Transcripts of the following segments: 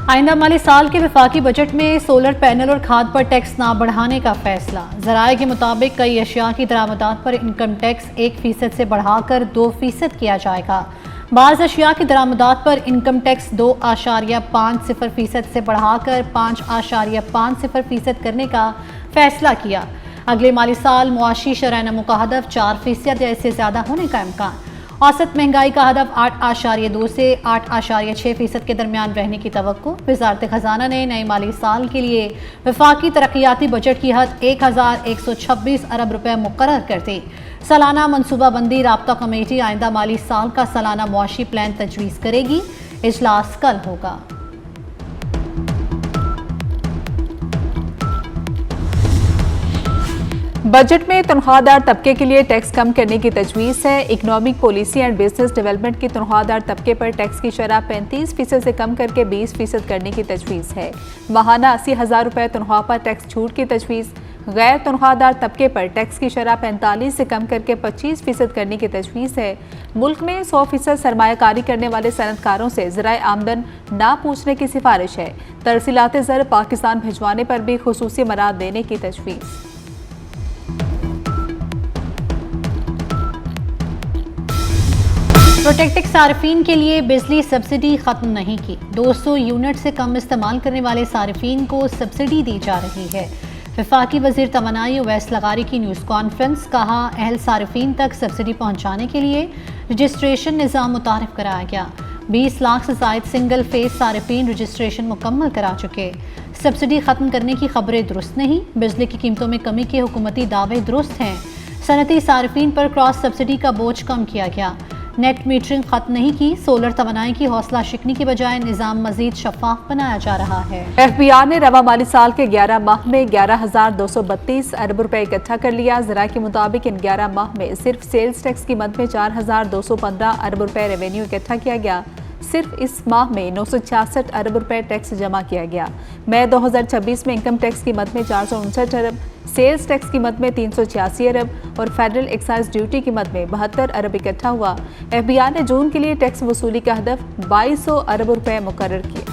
आइंदा माली साल के वफाकी बजट में सोलर पैनल और खाद पर टैक्स ना बढ़ाने का फैसला। ज़राए के मुताबिक कई अशिया की दरामदात पर इनकम टैक्स 1% से बढ़ाकर 2% किया जाएगा। बाज़ अशिया की दरामदात पर इनकम टैक्स 2.50% से बढ़ाकर 5.50% करने का फैसला किया। अगले माली साल मुआशी शरह नमो का हदफ 4% या इससे ज़्यादा होने का इम्कान। औसत महंगाई का हदफ 8.2 से 8.6% के दरमियान रहने की तवक्को। वज़ारत खजाना ने नए माली साल के लिए वफाकी तरक्याती बजट की हद 1126 अरब रुपए मुकर्रर कर दी। सालाना मनसूबाबंदी राब्ता कमेटी आइंदा माली साल का सालाना मुआशी प्लान तजवीज़ करेगी। इजलास कल होगा। बजट में तनख्वाहदार तबके के लिए टैक्स कम करने की तजवीज़ है। Economic policy and business development की तनख्वाहदार तबके पर टैक्स की शरह 35% से कम करके 20% करने की तजवीज़ है। माहाना 80,000 रुपये तनख्वाह पर टैक्स छूट की तजवीज़। गैर तनख्वाहदार तबके पर टैक्स की शरह 45 से कम करके 25% करने की तजवीज़ है। मुल्क में 100% सरमायाकारी करने वाले सनतकारों से ज़राए आमदन ना पूछने की सिफारिश है। तरसीलात ज़र पाकिस्तान भिजवाने पर भी खुसूसी मराद देने की तजवीज़। प्रोटेक्टिक सार्फिन के लिए बिजली सब्सिडी खत्म नहीं की। 200 यूनिट से कम इस्तेमाल करने वाले सार्फिन को सब्सिडी दी जा रही है। वफाकी वजीर तवानाई उवैस लगारी की न्यूज़ कॉन्फ्रेंस। कहा, अहल सार्फिन तक सब्सिडी पहुँचाने के लिए रजिस्ट्रेशन निज़ाम मुतारिफ कराया गया। 20 लाख से ज़ायद सिंगल फेज सार्फिन रजिस्ट्रेशन मुकम्मल करा चुके। सब्सिडी खत्म करने की खबरें दुरुस्त नहीं। बिजली की कीमतों में कमी के हुकूमती दावे दुरुस्त हैं। सनती सार्फिन पर क्रॉस सब्सिडी का बोझ कम किया गया। नेट मीटरिंग खत्म नहीं की। सोलर तवानाई की हौसला शिकनी के बजाय निज़ाम मजीद शफाफ बनाया जा रहा है। FBI ने रवा माली साल के 11 माह में 11,232 अरब रुपए इकट्ठा कर लिया। ज़राए के मुताबिक इन 11 माह में सिर्फ सेल्स टैक्स की मद में 4,215 अरब रुपए रेवेन्यू इकट्ठा किया गया। सिर्फ इस माह में 966 अरब रुपए टैक्स जमा किया गया। मई 2026 में इनकम टैक्स की मद में 459 अरब, सेल्स टैक्स की मद में 386 अरब और फेडरल एक्साइज ड्यूटी की मद में 72 अरब इकट्ठा हुआ। FBI ने जून के लिए टैक्स वसूली का हदफ 2200 अरब रुपए मुकर्रर किया।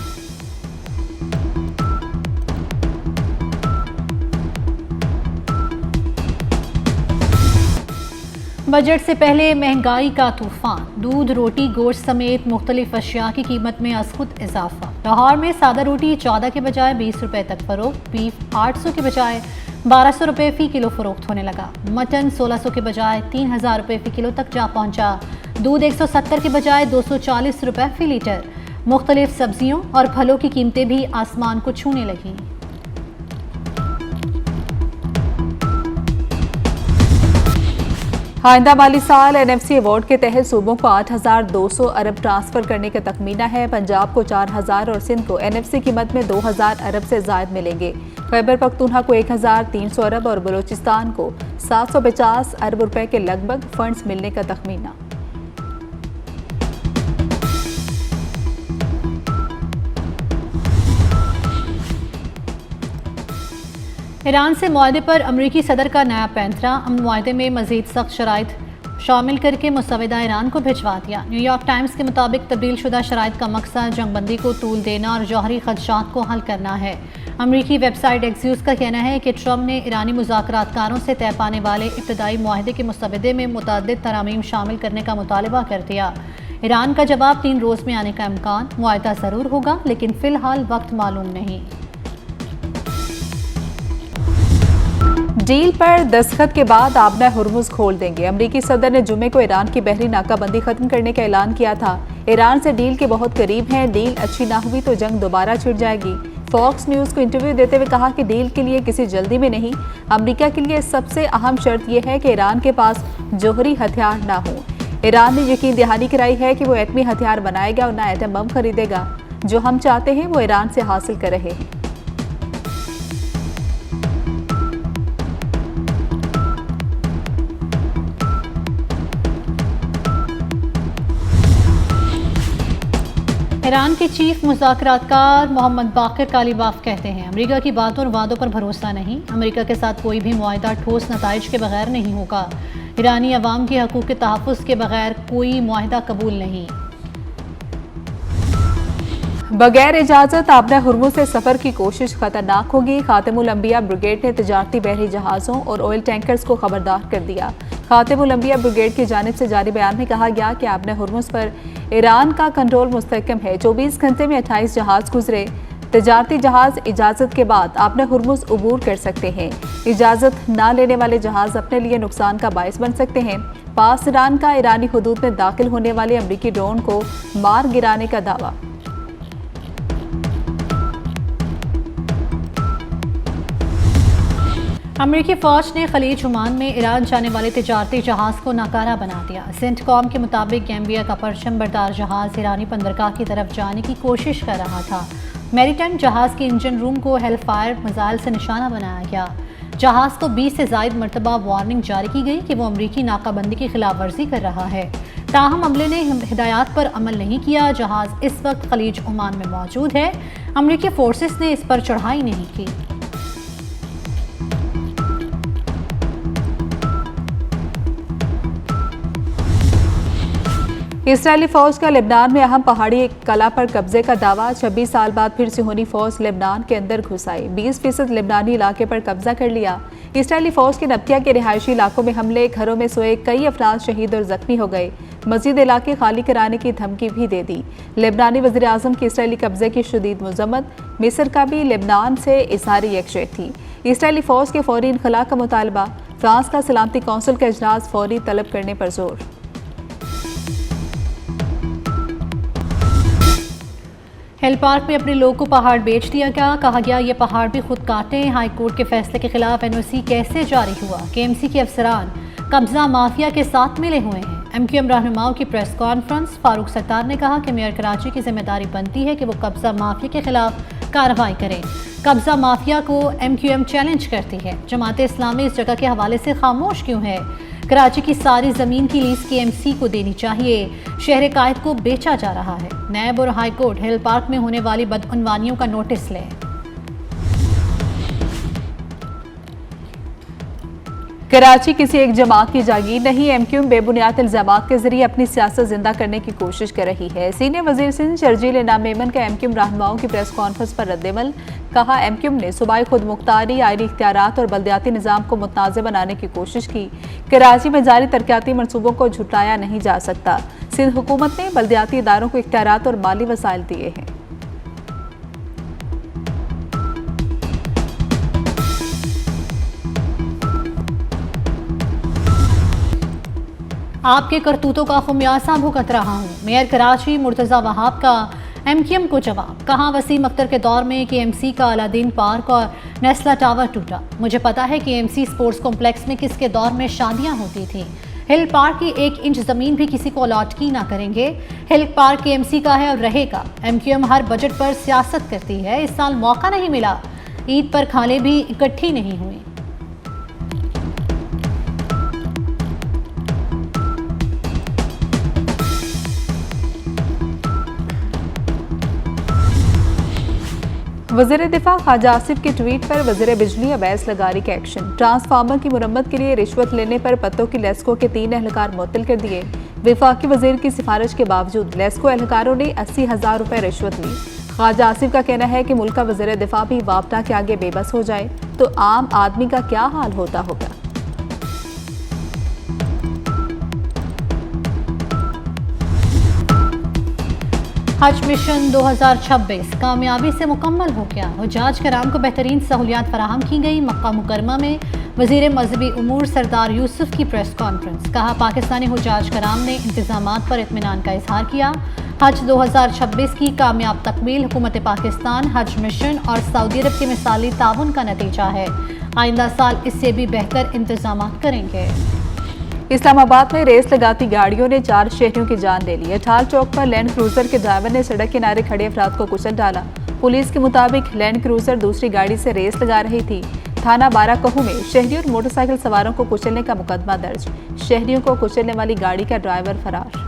बजट से पहले महंगाई का तूफान। दूध, रोटी, गोश्त समेत मुख्तलिफ अशिया की कीमत में अज़खुद इजाफा। लाहौर में सादा रोटी 14 के बजाय 20 रुपए तक फरोख्त। बीफ 800 के बजाय 1200 रुपए फ़ी किलो फरोख्त होने लगा। मटन 1600 के बजाय 3000 रुपए फ़ी किलो तक जा पहुंचा। दूध 170 के बजाय 240 रुपए फ़ी लीटर। मुख्तलिफ सब्जियों और फलों की कीमतें भी आसमान को छूने लगीं। आइंदा माली साल NFC अवार्ड के तहत सूबों को 8,200 अरब ट्रांसफ़र करने का तखमीना है। पंजाब को 4,000 और सिंध को NFC की मद में 2,000 अरब से ज़ायद मिलेंगे। खैबर पख्तूनख्वा को 1,300 अरब और बलूचिस्तान को 750 अरब रुपए के लगभग फंड्स मिलने का तखमीना। ईरान से मुआहदे पर अमरीकी सदर का नया पैंतरा। अमन मुआहदे में मजीद सख्त शराइत शामिल करके मुसवदा ईरान को भिजवा दिया। न्यूयॉर्क टाइम्स के मुताबिक तब्दील शुदा शराइत का मकसद जंगबंदी को तूल देना और जौहरी खदशात को हल करना है। अमरीकी वेबसाइट एक्सियोस का कहना है कि ट्रंप ने ईरानी मुज़ाकरातकारों से तय पाने वाले इब्तदाई मुआहदे के मुसवदे में मुतअद्दिद तरामीम शामिल करने का मुतालबा कर दिया। ईरान का जवाब 3 रोज़ में आने का इम्कान। मुआहदा ज़रूर होगा लेकिन फ़िलहाल वक्त मालूम नहीं। डील पर दस्तखत के बाद आबना हुर्मुज़ खोल देंगे। अमरीकी सदर ने जुमे को ईरान की बहरी नाकाबंदी खत्म करने का ऐलान किया था। ईरान से डील के बहुत करीब हैं। डील अच्छी ना हुई तो जंग दोबारा छिड़ जाएगी। फॉक्स न्यूज़ को इंटरव्यू देते हुए कहा कि डील के लिए किसी जल्दी में नहीं। अमरीका के लिए सबसे अहम शर्त यह है कि ईरान के पास जौहरी हथियार ना हो। ईरान ने यकीन दहानी कराई है कि वो एटमी हथियार बनाएगा और ना एटम बम खरीदेगा। जो हम चाहते हैं वो ईरान से हासिल कर रहे हैं। ईरान के चीफ मुज़ाकरातकार मोहम्मद बाकिर कालीबाफ कहते हैं, अमेरिका की बातों और वादों पर भरोसा नहीं। अमेरिका के साथ कोई भी मुआहदा ठोस नताइज के बगैर नहीं होगा। ईरानी अवाम के हकूक़ के तहफ़्फ़ुज़ के बगैर कोई मुआहदा कबूल नहीं। बगैर इजाजत आबना हुर्मुज से सफर की कोशिश खतरनाक होगी। खातिमुल अंबिया ब्रिगेड ने तिजारती बहरी जहाजों और ऑयल टैंकर्स को खबरदार कर दिया। खातिमुल अंबिया ब्रिगेड की जानिब से जारी बयान में कहा गया कि आबना हुर्मुज पर ईरान का कंट्रोल मुस्तहकम है। 24 घंटे में 28 जहाज गुजरे। तिजारती जहाज इजाजत के बाद आबना हुर्मुज अबूर कर सकते हैं। इजाजत न लेने वाले जहाज अपने लिए नुकसान का बायस बन सकते हैं। पास ईरान का ईरानी हुदूद में दाखिल होने वाले अमरीकी ड्रोन को मार गिराने का दावा। अमरीकी फौज ने खलीज ओमान में ईरान जाने वाले तिजारती जहाज को नाकारा बना दिया। सेंटकॉम के मुताबिक गैम्बिया का परचम बरदार जहाज ईरानी बंदरगाह की तरफ जाने की कोशिश कर रहा था। मैरीटाइम जहाज के इंजन रूम को हेलफायर मिसाइल से निशाना बनाया गया। जहाज को 20 से ज़ायद मरतबा वार्निंग जारी की गई कि वो अमरीकी नाकाबंदी की खिलाफ वर्जी कर रहा है। ताहम अमले ने हिदायत पर अमल नहीं किया। जहाज इस वक्त खलीज ओमान में मौजूद है। अमरीकी फोर्सेस ने इस पर चढ़ाई नहीं की। इसराइली फौज का लेबनान में अहम पहाड़ी कला पर कब्जे का दावा। 26 साल बाद फिर सिहोनी फौज लेबनान के अंदर घुस आई। 20% लेबनानी इलाके पर कब्जा कर लिया। इसराइली फौज के नब्तिया के रिहायशी इलाकों में हमले, घरों में सोए कई अफराद शहीद और जख्मी हो गए। मजीद इलाके खाली कराने की धमकी भी दे दी। लेबनानी वज़ीर आज़म की इसराइली कब्जे की शदीद मजम्मत। मिस्र का भी लेबनान से इज़हार यकजहती। इसराइली फौज के फौरी इनखला का मुतालबा। फ्रांस का सलामती कौंसिल का इजलास फौरी तलब करने पर जोर। हिल पार्क में अपने लोग को पहाड़ बेच दिया गया। कहा गया ये पहाड़ भी खुद काटें। हाई कोर्ट के फैसले के खिलाफ एनओसी कैसे जारी हुआ। केएमसी के अफसरान कब्जा माफिया के साथ मिले हुए हैं। एमक्यूएम रहनुमाओं की प्रेस कॉन्फ्रेंस। फारूक सत्तार ने कहा कि मेयर कराची की जिम्मेदारी बनती है कि वो कब्जा माफिया के खिलाफ कार्रवाई करें। कब्जा माफिया को एमक्यूएम चैलेंज करती है। जमात इस्लामी इस जगह के हवाले से खामोश क्यों है। कराची की सारी जमीन की लीज केएमसी को देनी चाहिए। शहर कायद को बेचा जा रहा है। नैब और हाई कोर्ट हिल पार्क में होने वाली बदउनवानियों का नोटिस लें। कराची किसी एक जमात की जागीर नहीं। एमक्यूएम बेबुनियाद इल्जामात के जरिए अपनी सियासत जिंदा करने की कोशिश कर रही है। सीनियर वजीर सिंध शर्जील इनाम मेमन का एमक्यूएम रहनुमाओं की प्रेस कॉन्फ्रेंस पर रद्देमल। कहा एमक्यूएम ने सूबाई खुद मुख्तारी, आईनी इख्तियारात और बल्दियाती निज़ाम को मुतनाज़ बनाने की कोशिश की। कराची में जारी तरक्याती मनसूबों को झुटलाया नहीं जा सकता। सिंध हुकूमत ने बल्दियाती इदारों को इख्तियारात और माली वसाइल दिए हैं। आपके करतूतों का खुमियासा भुगत रहा हूँ। मेयर कराची मुर्तज़ा वहाब का एमक्यूएम को जवाब। कहा वसीम अख्तर के दौर में केएमसी का अलादीन पार्क और नेस्ला टावर टूटा। मुझे पता है केएमसी स्पोर्ट्स कॉम्प्लेक्स में किसके दौर में शादियां होती थी। हिल पार्क की 1 इंच ज़मीन भी किसी को अलॉट की ना करेंगे। हिल पार्क केएमसी का है और रहेगा। एमक्यूएम हर बजट पर सियासत करती है। इस साल मौका नहीं मिला। ईद पर खाने भी इकट्ठी नहीं हुई। वज़ीर दिफा ख्वाजा आसिफ के ट्वीट पर वज़ीर बिजली अवैस लगारी का एक्शन। ट्रांसफार्मर की मुरम्मत के लिए रिश्वत लेने पर पत्तों की लेस्को के 3 एहलकार मुअत्तल कर दिए। वफाकी वज़ीर की सिफारिश के बावजूद लेस्को एहलकारों ने 80,000 रुपये रिश्वत ली। ख्वाजा आसिफ का कहना है कि मुल्क का वज़ीर दिफा भी वापदा के आगे बेबस हो जाए तो आम आदमी का क्या हाल होता होगा। हज मिशन 2026 कामयाबी से मुकम्मल हो गया। हुज्जाज कराम को बेहतरीन सहूलियात फराहम की गई। मक्का मुकरमा में वज़ीर मजहबी उमूर सरदार यूसुफ की प्रेस कॉन्फ्रेंस। कहा पाकिस्तानी हुज्जाज कराम ने इंतजामात पर इत्मीनान का इजहार किया। हज 2026 की कामयाब तकमील हुकूमत पाकिस्तान, हज मिशन और सऊदी अरब के मिसाली ताउन का नतीजा है। आइंदा साल इससे भी बेहतर इंतजाम करेंगे। इस्लामाबाद में रेस लगाती गाड़ियों ने 4 शहरियों की जान ले ली। अठाल चौक पर लैंड क्रूजर के ड्राइवर ने सड़क किनारे खड़े अफराद को कुचल डाला। पुलिस के मुताबिक लैंड क्रूजर दूसरी गाड़ी से रेस लगा रही थी। थाना 12 कहू में शहरियों और मोटरसाइकिल सवारों को कुचलने का मुकदमा दर्ज। शहरियों को कुचलने वाली गाड़ी का ड्राइवर फरार।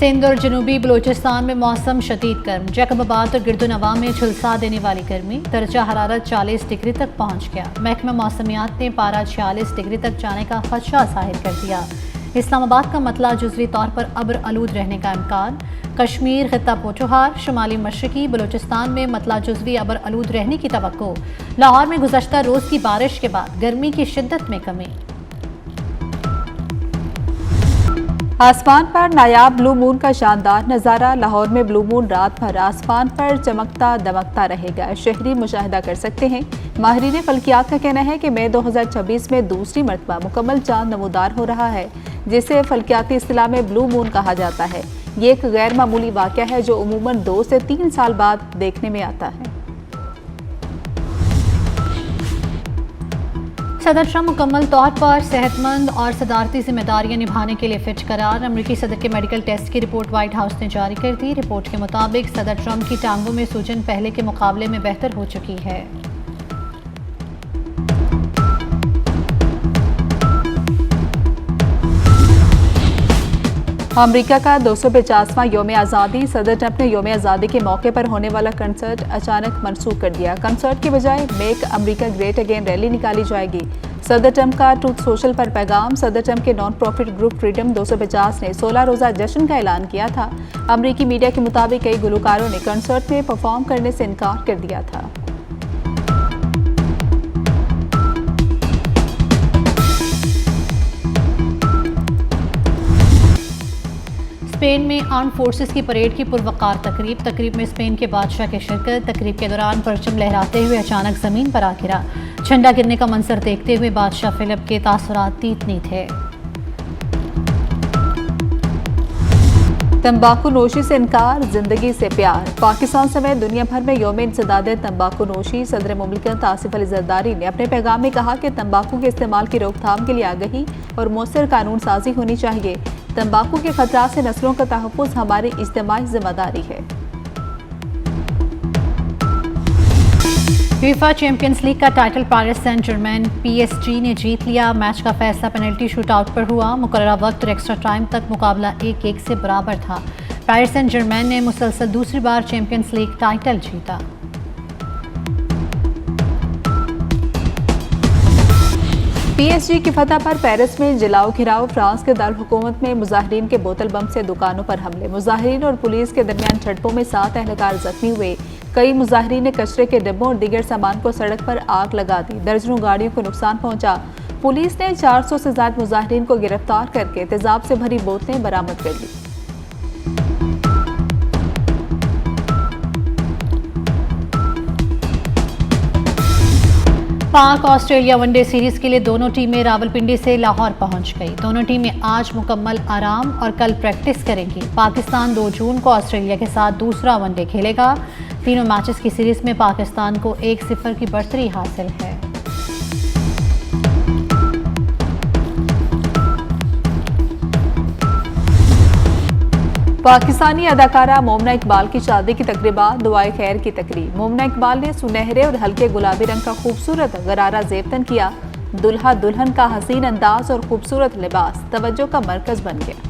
सिंध और जनूबी बलूचिस्तान में मौसम शदीद गर्म। जैकबाबाद और गिरदुनवा में झुलसा देने वाली गर्मी। दर्जा हरारत 40 डिग्री तक पहुंच गया। महकमा मौसमियात ने पारा 46 डिग्री तक जाने का खदशा जाहिर कर दिया। इस्लामाबाद का मतला जुज़वी तौर पर अब्र आलूद रहने का इम्कान। कश्मीर, खित्ता पोठोहार, शुमाली मशरकी बलूचिस्तान में मतला जुज़वी अब्र आलूद रहने की तवक्को। लाहौर में गुज़श्ता रोज़ की बारिश के बाद गर्मी की शिद्दत में कमी। आसमान पर नायाब ब्लू मून का शानदार नज़ारा। लाहौर में ब्लू मून रात भर आसमान पर चमकता दमकता रहेगा, शहरी मुशाहिदा कर सकते हैं। माहिरीन फल्कियात का कहना है कि मई 2026 में दूसरी मरतबा मुकम्मल चांद नमूदार हो रहा है, जिसे फल्कियाती इस्तिलाह में ब्लू मून कहा जाता है। ये एक गैर मामूली वाक़या है जो उमूमन 2 से 3 साल बाद देखने में आता है। सदर ट्रंप मुकम्मल तौर पर सेहतमंद और सदारती जिम्मेदारियां निभाने के लिए फिट करार। अमरीकी सदर के मेडिकल टेस्ट की रिपोर्ट व्हाइट हाउस ने जारी कर दी। रिपोर्ट के मुताबिक सदर ट्रंप की टांगों में सूजन पहले के मुकाबले में बेहतर हो चुकी है। अमेरिका का 250वां योम आज़ादी। सदर ट्रंप ने योम आज़ादी के मौके पर होने वाला कंसर्ट अचानक मनसूख कर दिया। कंसर्ट के बजाय make America great again rally निकाली जाएगी। सदर ट्रंप का ट्रूथ सोशल पर पैगाम। सदर ट्रंप के नॉन प्रॉफिट ग्रुप फ्रीडम 250 ने 16 रोज़ा जश्न का ऐलान किया था। अमरीकी मीडिया के मुताबिक कई गुलकारों ने कंसर्ट में परफॉर्म करने से इनकार कर दिया था। स्पेन में आर्म फोर्सेस की परेड की पुरवकार तकरीब में स्पेन के बादशाह की शिरकत। तकरीब के दौरान परचम लहराते हुए अचानक जमीन पर आ गिरा। झंडा गिरने का मंजर देखते हुए बादशाह फिलिप के तासुरात तीतनी थे। तंबाकू नोशी से इनकार, जिंदगी से प्यार। पाकिस्तान समेत दुनिया भर में यौम इंसदाद तंबाकू नोशी। सदर मुमलिकत आसिफ अली जरदारी ने अपने पैगाम में कहा कि तंबाकू के इस्तेमाल की रोकथाम के लिए आगही और मौसर कानून साजी होनी चाहिए। तंबाकू के खतरा से नस्लों का तहफ़्फ़ुज़ हमारी इज्तिमाई जिम्मेदारी है। फीफा चैंपियंस लीग का title Paris Saint Germain PSG ने जीत लिया। मैच का फैसला पेनल्टी शूट आउट पर हुआ। मुकर्ररा वक्त और एक्स्ट्रा टाइम तक मुकाबला 1-1 से बराबर था। पेरिस सेंट जर्मेन ने मुसलसल दूसरी बार चैंपियंस लीग टाइटल जीता। PSG की फतह पर पेरिस में जलाओ घिराव। फ्रांस के दारुल हुकूमत में मुजाहिरीन के बोतल बम से दुकानों पर हमले। मुजाहिरीन और पुलिस के दरमियान झड़पों में 7 एहलकार जख्मी हुए। कई मुजाहिरीन ने कचरे के डिब्बों और दीगर सामान को सड़क पर आग लगा दी। दर्जनों गाड़ियों को नुकसान पहुंचा। पुलिस ने 400 से ज्यादा मुजाहिरीन को गिरफ्तार करके तेजाब से भरी बोतलें बरामद कर ली। पाक ऑस्ट्रेलिया वनडे सीरीज के लिए दोनों टीमें रावलपिंडी से लाहौर पहुंच गई। दोनों टीमें आज मुकम्मल आराम और कल प्रैक्टिस करेंगी। पाकिस्तान 2 जून को ऑस्ट्रेलिया के साथ दूसरा वनडे खेलेगा। तीनों मैचेस की सीरीज में पाकिस्तान को 1-0 की बढ़तरी हासिल है। पाकिस्तानी अदाकारा मोमना इकबाल की शादी की तकरीबात, दुआए खैर की तकरीब। मोमना इकबाल ने सुनहरे और हल्के गुलाबी रंग का खूबसूरत गरारा ज़ेब तन किया। दुल्हा दुल्हन का हसीन अंदाज और खूबसूरत लिबास तवज्जो का मरकज बन गया।